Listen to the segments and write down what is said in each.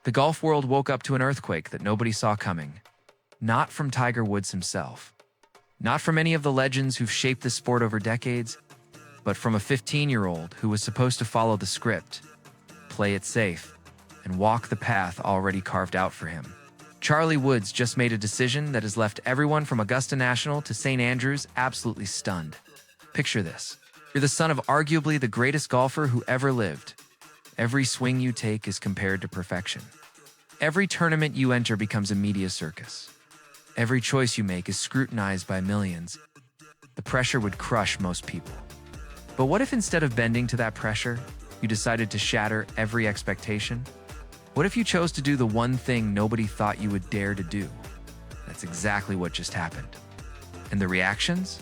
The golf world woke up to an earthquake that nobody saw coming. Not from Tiger Woods himself. Not from any of the legends who've shaped the sport over decades, but from a 15-year-old who was supposed to follow the script, play it safe, and walk the path already carved out for him. Charlie Woods just made a decision that has left everyone from Augusta National to St. Andrews absolutely stunned. Picture this. You're the son of arguably the greatest golfer who ever lived. Every swing you take is compared to perfection. Every tournament you enter becomes a media circus. Every choice you make is scrutinized by millions. The pressure would crush most people. But what if instead of bending to that pressure, you decided to shatter every expectation? What if you chose to do the one thing nobody thought you would dare to do? That's exactly what just happened. And the reactions?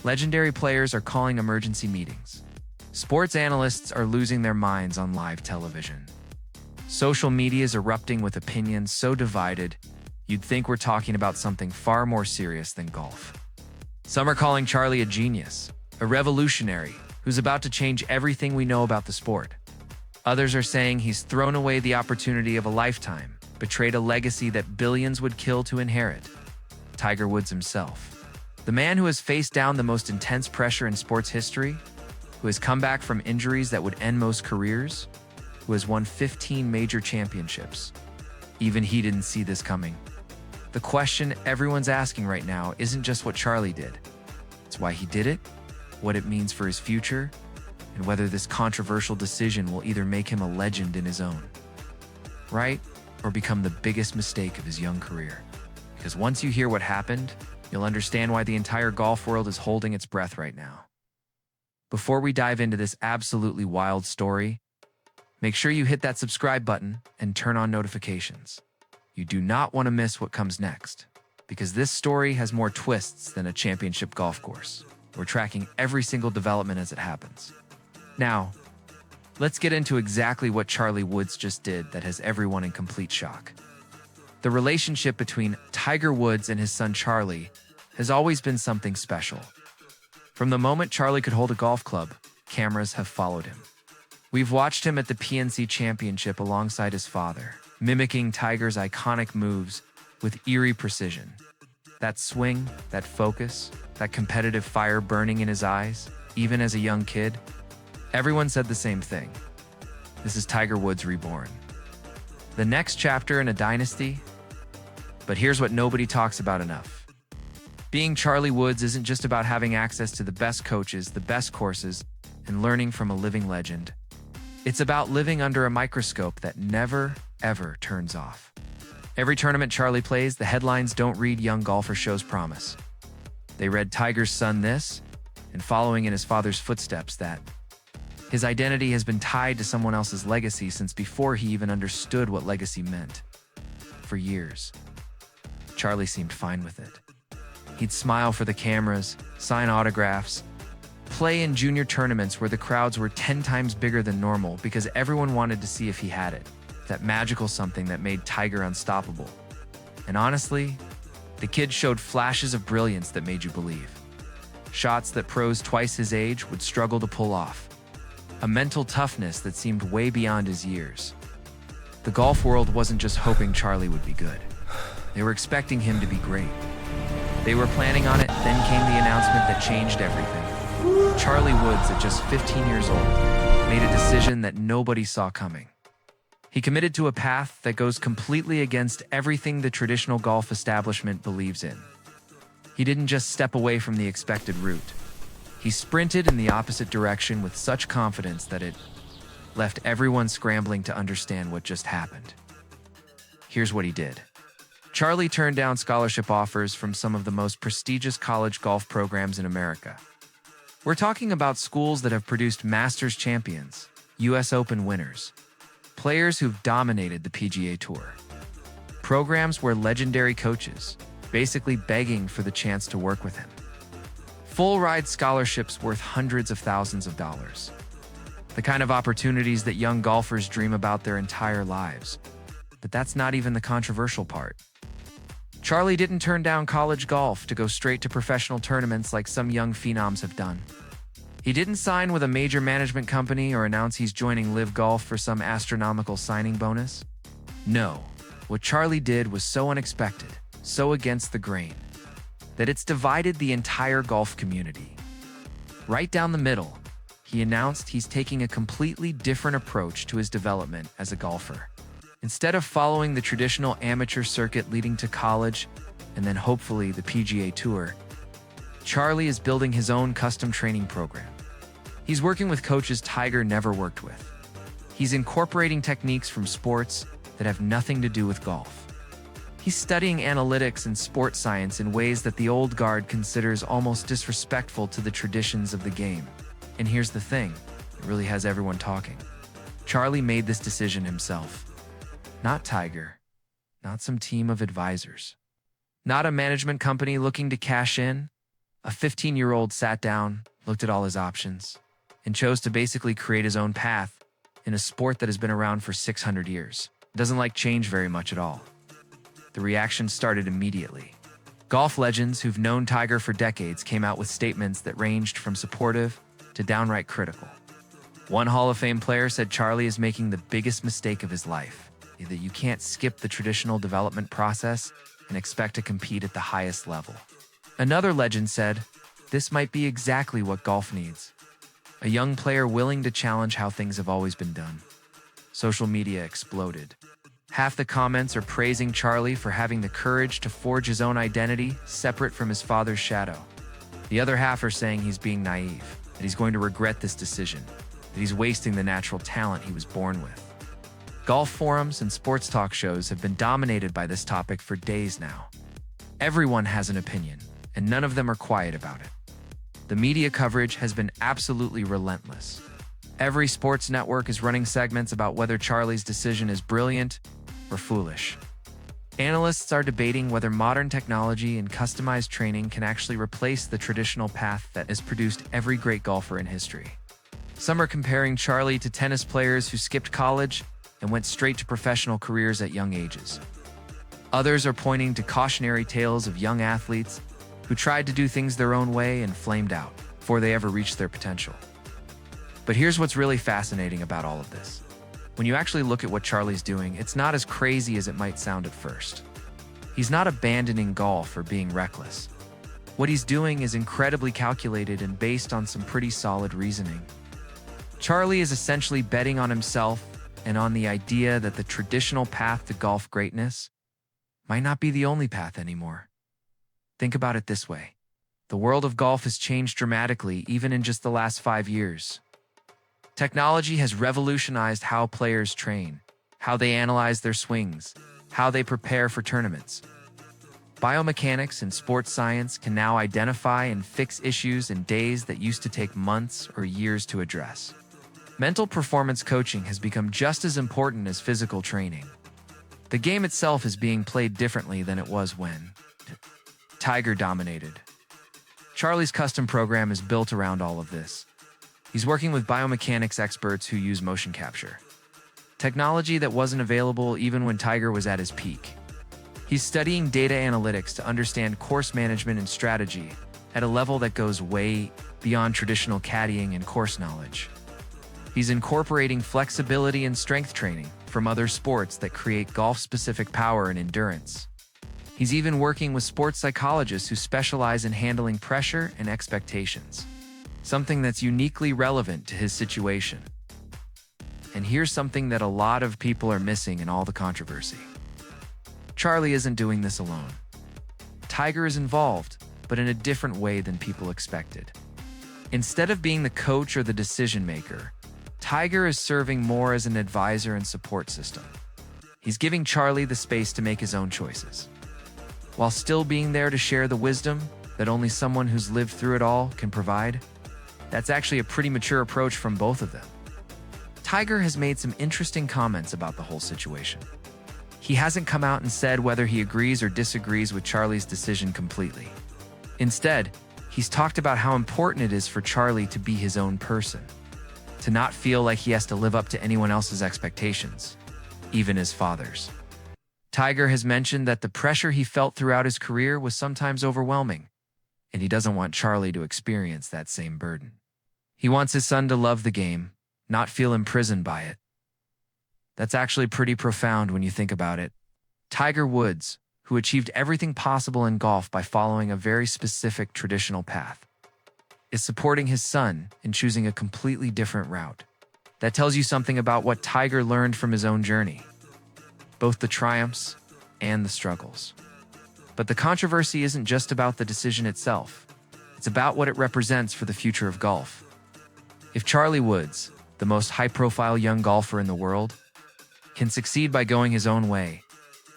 Legendary players are calling emergency meetings. Sports analysts are losing their minds on live television. Social media is erupting with opinions so divided, you'd think we're talking about something far more serious than golf. Some are calling Charlie a genius, a revolutionary, who's about to change everything we know about the sport. Others are saying he's thrown away the opportunity of a lifetime, betrayed a legacy that billions would kill to inherit. Tiger Woods himself. The man who has faced down the most intense pressure in sports history, who has come back from injuries that would end most careers, who has won 15 major championships. Even he didn't see this coming. The question everyone's asking right now isn't just what Charlie did. It's why he did it, what it means for his future, and whether this controversial decision will either make him a legend in his own right or become the biggest mistake of his young career. Because once you hear what happened, you'll understand why the entire golf world is holding its breath right now. Before we dive into this absolutely wild story, make sure you hit that subscribe button and turn on notifications. You do not want to miss what comes next, because this story has more twists than a championship golf course. We're tracking every single development as it happens. Now, let's get into exactly what Charlie Woods just did that has everyone in complete shock. The relationship between Tiger Woods and his son Charlie has always been something special. From the moment Charlie could hold a golf club, cameras have followed him. We've watched him at the PNC Championship alongside his father, mimicking Tiger's iconic moves with eerie precision. That swing, that focus, that competitive fire burning in his eyes, even as a young kid, everyone said the same thing. This is Tiger Woods reborn. The next chapter in a dynasty. But here's what nobody talks about enough. Being Charlie Woods isn't just about having access to the best coaches, the best courses, and learning from a living legend. It's about living under a microscope that never, ever turns off. Every tournament Charlie plays, the headlines don't read young golfer shows promise. They read Tiger's son this, and following in his father's footsteps that. His identity has been tied to someone else's legacy since before he even understood what legacy meant. For years, Charlie seemed fine with it. He'd smile for the cameras, sign autographs, play in junior tournaments where the crowds were 10 times bigger than normal because everyone wanted to see if he had it. That magical something that made Tiger unstoppable. And honestly, the kid showed flashes of brilliance that made you believe. Shots that pros twice his age would struggle to pull off. A mental toughness that seemed way beyond his years. The golf world wasn't just hoping Charlie would be good. They were expecting him to be great. They were planning on it, then came the announcement that changed everything. Charlie Woods, at just 15 years old, made a decision that nobody saw coming. He committed to a path that goes completely against everything the traditional golf establishment believes in. He didn't just step away from the expected route. He sprinted in the opposite direction with such confidence that it left everyone scrambling to understand what just happened. Here's what he did. Charlie turned down scholarship offers from some of the most prestigious college golf programs in America. We're talking about schools that have produced Masters champions, US Open winners, players who've dominated the PGA Tour, programs where legendary coaches, basically begging for the chance to work with him. Full-ride scholarships worth hundreds of thousands of dollars. The kind of opportunities that young golfers dream about their entire lives. But that's not even the controversial part. Charlie didn't turn down college golf to go straight to professional tournaments like some young phenoms have done. He didn't sign with a major management company or announce he's joining Live Golf for some astronomical signing bonus. No, what Charlie did was so unexpected, so against the grain, that it's divided the entire golf community. Right down the middle, he announced he's taking a completely different approach to his development as a golfer. Instead of following the traditional amateur circuit leading to college and then hopefully the PGA Tour, Charlie is building his own custom training program. He's working with coaches Tiger never worked with. He's incorporating techniques from sports that have nothing to do with golf. He's studying analytics and sports science in ways that the old guard considers almost disrespectful to the traditions of the game. And here's the thing, it really has everyone talking. Charlie made this decision himself. Not Tiger, not some team of advisors, not a management company looking to cash in. A 15-year-old sat down, looked at all his options, and chose to basically create his own path in a sport that has been around for 600 years. It doesn't like change very much at all. The reaction started immediately. Golf legends who've known Tiger for decades came out with statements that ranged from supportive to downright critical. One Hall of Fame player said Charlie is making the biggest mistake of his life, that you can't skip the traditional development process and expect to compete at the highest level. Another legend said, this might be exactly what golf needs. A young player willing to challenge how things have always been done. Social media exploded. Half the comments are praising Charlie for having the courage to forge his own identity separate from his father's shadow. The other half are saying he's being naive, that he's going to regret this decision, that he's wasting the natural talent he was born with. Golf forums and sports talk shows have been dominated by this topic for days now. Everyone has an opinion, and none of them are quiet about it. The media coverage has been absolutely relentless. Every sports network is running segments about whether Charlie's decision is brilliant or foolish. Analysts are debating whether modern technology and customized training can actually replace the traditional path that has produced every great golfer in history. Some are comparing Charlie to tennis players who skipped college and went straight to professional careers at young ages. Others are pointing to cautionary tales of young athletes who tried to do things their own way and flamed out before they ever reached their potential. But here's what's really fascinating about all of this. When you actually look at what Charlie's doing, it's not as crazy as it might sound at first. He's not abandoning golf or being reckless. What he's doing is incredibly calculated and based on some pretty solid reasoning. Charlie is essentially betting on himself and on the idea that the traditional path to golf greatness might not be the only path anymore. Think about it this way. The world of golf has changed dramatically even in just the last 5 years. Technology has revolutionized how players train, how they analyze their swings, how they prepare for tournaments. Biomechanics and sports science can now identify and fix issues in days that used to take months or years to address. Mental performance coaching has become just as important as physical training. The game itself is being played differently than it was when Tiger dominated. Charlie's custom program is built around all of this. He's working with biomechanics experts who use motion capture, technology that wasn't available even when Tiger was at his peak. He's studying data analytics to understand course management and strategy at a level that goes way beyond traditional caddying and course knowledge. He's incorporating flexibility and strength training from other sports that create golf-specific power and endurance. He's even working with sports psychologists who specialize in handling pressure and expectations, something that's uniquely relevant to his situation. And here's something that a lot of people are missing in all the controversy. Charlie isn't doing this alone. Tiger is involved, but in a different way than people expected. Instead of being the coach or the decision maker, Tiger is serving more as an advisor and support system. He's giving Charlie the space to make his own choices, while still being there to share the wisdom that only someone who's lived through it all can provide. That's actually a pretty mature approach from both of them. Tiger has made some interesting comments about the whole situation. He hasn't come out and said whether he agrees or disagrees with Charlie's decision completely. Instead, he's talked about how important it is for Charlie to be his own person, to not feel like he has to live up to anyone else's expectations, even his father's. Tiger has mentioned that the pressure he felt throughout his career was sometimes overwhelming, and he doesn't want Charlie to experience that same burden. He wants his son to love the game, not feel imprisoned by it. That's actually pretty profound when you think about it. Tiger Woods, who achieved everything possible in golf by following a very specific traditional path, is supporting his son in choosing a completely different route. That tells you something about what Tiger learned from his own journey, both the triumphs and the struggles. But the controversy isn't just about the decision itself. It's about what it represents for the future of golf. If Charlie Woods, the most high-profile young golfer in the world, can succeed by going his own way,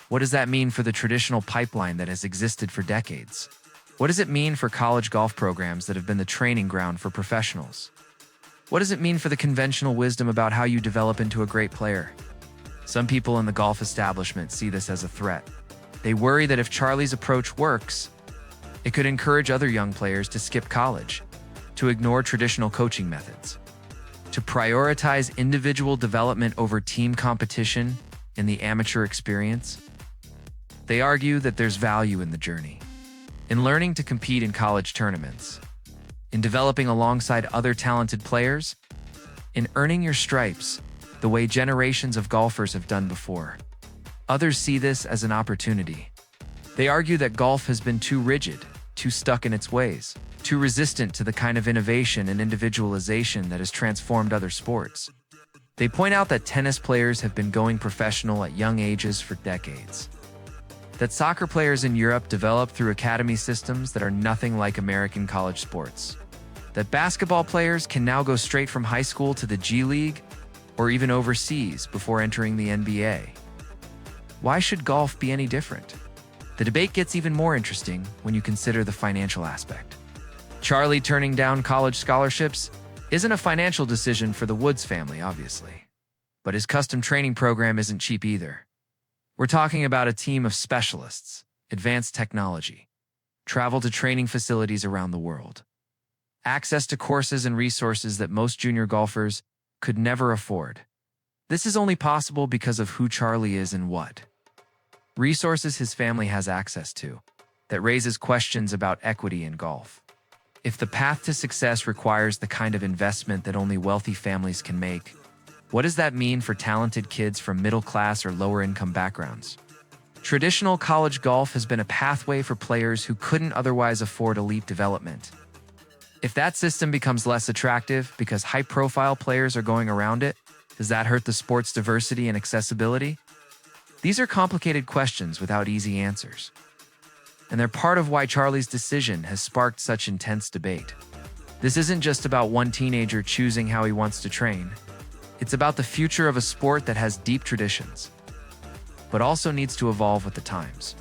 what does that mean for the traditional pipeline that has existed for decades? What does it mean for college golf programs that have been the training ground for professionals? What does it mean for the conventional wisdom about how you develop into a great player? Some people in the golf establishment see this as a threat. They worry that if Charlie's approach works, it could encourage other young players to skip college, to ignore traditional coaching methods, to prioritize individual development over team competition in the amateur experience. They argue that there's value in the journey, in learning to compete in college tournaments, in developing alongside other talented players, in earning your stripes the way generations of golfers have done before. Others see this as an opportunity. They argue that golf has been too rigid, too stuck in its ways, too resistant to the kind of innovation and individualization that has transformed other sports. They point out that tennis players have been going professional at young ages for decades, that soccer players in Europe developed through academy systems that are nothing like American college sports, that basketball players can now go straight from high school to the G League or even overseas before entering the NBA. Why should golf be any different? The debate gets even more interesting when you consider the financial aspect. Charlie turning down college scholarships isn't a financial decision for the Woods family, obviously. But his custom training program isn't cheap either. We're talking about a team of specialists, advanced technology, travel to training facilities around the world, access to courses and resources that most junior golfers could never afford. This is only possible because of who Charlie is and what resources his family has access to. That raises questions about equity in golf. If the path to success requires the kind of investment that only wealthy families can make, what does that mean for talented kids from middle-class or lower-income backgrounds? Traditional college golf has been a pathway for players who couldn't otherwise afford elite development. If that system becomes less attractive because high-profile players are going around it, does that hurt the sport's diversity and accessibility? These are complicated questions without easy answers. And they're part of why Charlie's decision has sparked such intense debate. This isn't just about one teenager choosing how he wants to train. It's about the future of a sport that has deep traditions, but also needs to evolve with the times.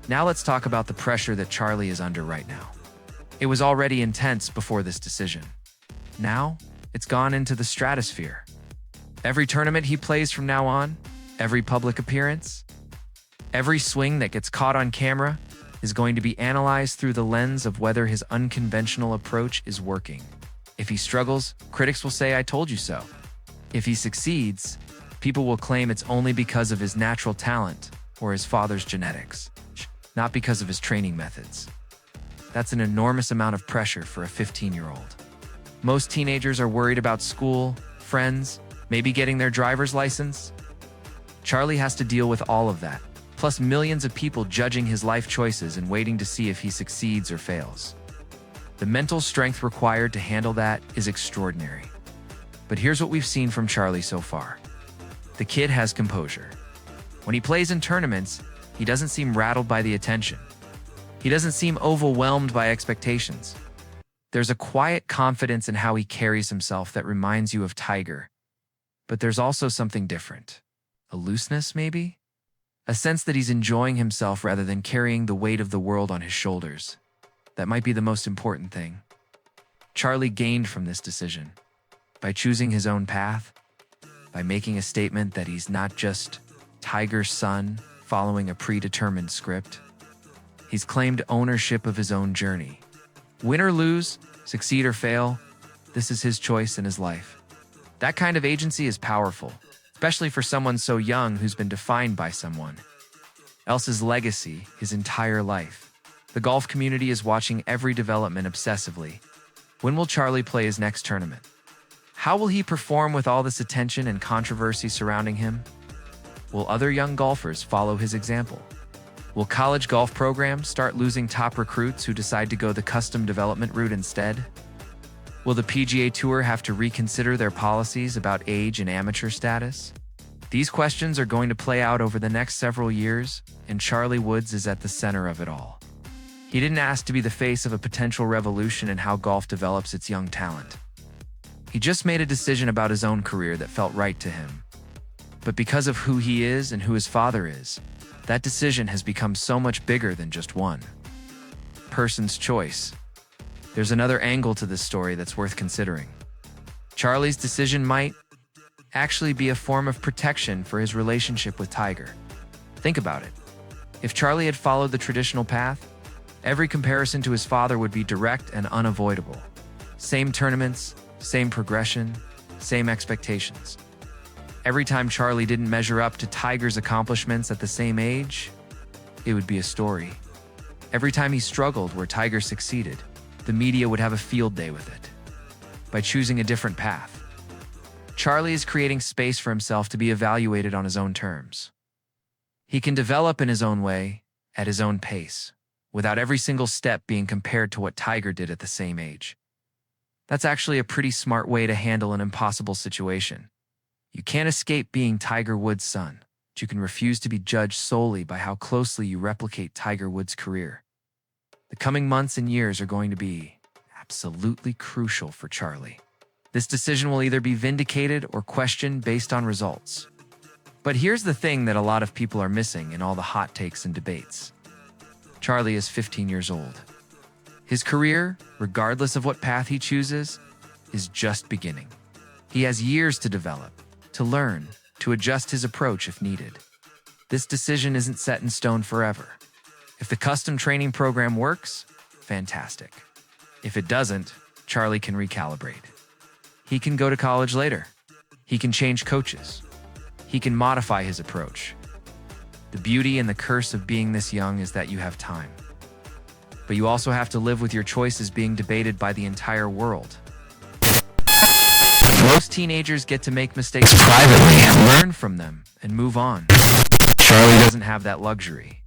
Now let's talk about the pressure that Charlie is under right now. It was already intense before this decision. Now, it's gone into the stratosphere. Every tournament he plays from now on, every public appearance, every swing that gets caught on camera is going to be analyzed through the lens of whether his unconventional approach is working. If he struggles, critics will say, "I told you so." If he succeeds, people will claim it's only because of his natural talent or his father's genetics, not because of his training methods. That's an enormous amount of pressure for a 15-year-old. Most teenagers are worried about school, friends, maybe getting their driver's license. Charlie has to deal with all of that, plus millions of people judging his life choices and waiting to see if he succeeds or fails. The mental strength required to handle that is extraordinary. But here's what we've seen from Charlie so far. The kid has composure. When he plays in tournaments, he doesn't seem rattled by the attention. He doesn't seem overwhelmed by expectations. There's a quiet confidence in how he carries himself that reminds you of Tiger. But there's also something different. A looseness, maybe? A sense that he's enjoying himself rather than carrying the weight of the world on his shoulders. That might be the most important thing. Charlie gained from this decision. By choosing his own path, by making a statement that he's not just Tiger's son following a predetermined script. He's claimed ownership of his own journey. Win or lose, succeed or fail, this is his choice in his life. That kind of agency is powerful, especially for someone so young who's been defined by someone else's legacy his entire life. The golf community is watching every development obsessively. When will Charlie play his next tournament? How will he perform with all this attention and controversy surrounding him? Will other young golfers follow his example? Will college golf programs start losing top recruits who decide to go the custom development route instead? Will the PGA Tour have to reconsider their policies about age and amateur status? These questions are going to play out over the next several years, and Charlie Woods is at the center of it all. He didn't ask to be the face of a potential revolution in how golf develops its young talent. He just made a decision about his own career that felt right to him. But because of who he is and who his father is, that decision has become so much bigger than just one person's choice. There's another angle to this story that's worth considering. Charlie's decision might actually be a form of protection for his relationship with Tiger. Think about it. If Charlie had followed the traditional path, every comparison to his father would be direct and unavoidable. Same tournaments, same progression, same expectations. Every time Charlie didn't measure up to Tiger's accomplishments at the same age, it would be a story. Every time he struggled where Tiger succeeded, the media would have a field day with it. By choosing a different path, Charlie is creating space for himself to be evaluated on his own terms. He can develop in his own way, at his own pace, without every single step being compared to what Tiger did at the same age. That's actually a pretty smart way to handle an impossible situation. You can't escape being Tiger Woods' son, but you can refuse to be judged solely by how closely you replicate Tiger Woods' career. The coming months and years are going to be absolutely crucial for Charlie. This decision will either be vindicated or questioned based on results. But here's the thing that a lot of people are missing in all the hot takes and debates. Charlie is 15 years old. His career, regardless of what path he chooses, is just beginning. He has years to develop, to learn, to adjust his approach if needed. This decision isn't set in stone forever. If the custom training program works, fantastic. If it doesn't, Charlie can recalibrate. He can go to college later. He can change coaches. He can modify his approach. The beauty and the curse of being this young is that you have time. But you also have to live with your choices being debated by the entire world. Most teenagers get to make mistakes privately, learn from them, and move on. Charlie doesn't have that luxury.